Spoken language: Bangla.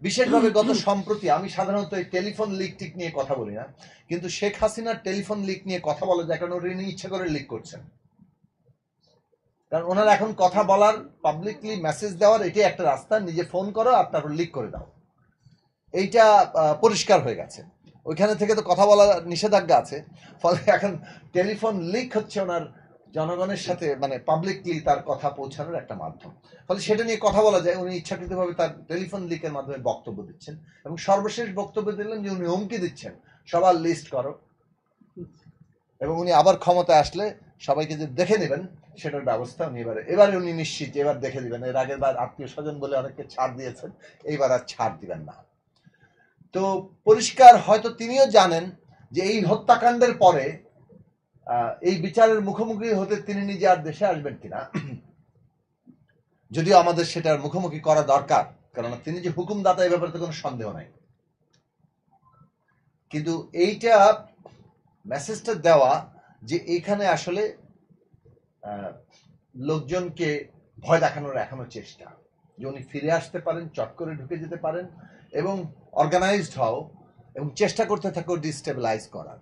বিশেষভাবে গত সম্প্রতি আমি সাধারণত এই টেলিফোন লিক টিক নিয়ে কথা বলি না, কিন্তু শেখ হাসিনার টেলিফোন লিক নিয়ে কথা বলা যায়, কারণ উনি ইচ্ছা করে লিক করছেন। কারণ ওনার এখন কথা বলার, পাবলিকলি মেসেজ দেওয়ার এটাই একটা রাস্তা, নিজে ফোন করো আর তারপর লিক করে দাও, এইটা পরিষ্কার হয়ে গেছে। ওইখানে থেকে তো কথা বলার নিষেধাজ্ঞা আছে, ফলে এখন টেলিফোন লিক হচ্ছে ওনার জনগণের সাথে, মানে পাবলিকলি তার কথা পৌঁছানোর একটা মাধ্যম। ফলে সেটা নিয়ে কথা বলা যায়। উনি ইচ্ছাকৃতভাবে তার টেলিফোন লিকের মাধ্যমে বক্তব্য দিচ্ছেন, এবং সর্বশেষ বক্তব্য দিলেন যে উনি হুমকি দিচ্ছেন সবার লিস্ট করো, এবং উনি আবার ক্ষমতায় আসলে সবাইকে যে দেখে নেবেন সেটার ব্যবস্থা উনি এবারে উনি নিশ্চিত এবার দেখে দিবেন। এর আগের বার আত্মীয় স্বজন বলে অনেককে ছাড় দিয়েছেন, এইবার আর ছাড় দিবেন না। তো পরিষ্কার, হয়তো তিনিও জানেন যে এই হত্যাকাণ্ডের পরে এই বিচারের মুখোমুখি হতে তিনি নিজে আর দেশে আসবেন কিনা, যদিও আমাদের সেটার মুখোমুখি করা দরকার, কারণ তিনি যে হুকুমদাতা এই ব্যাপারে তো কোনো সন্দেহ নাই। কিন্তু এইটা মেসেজটা দেওয়া যে এইখানে আসলে লোকজনকে ভয় দেখানোর এখনো চেষ্টা, যে উনি ফিরে আসতে পারেন, চট করে ঢুকে যেতে পারেন, এবং অর্গানাইজড হও এবং চেষ্টা করতে থাকো ডিস্টেবিলাইজ করার।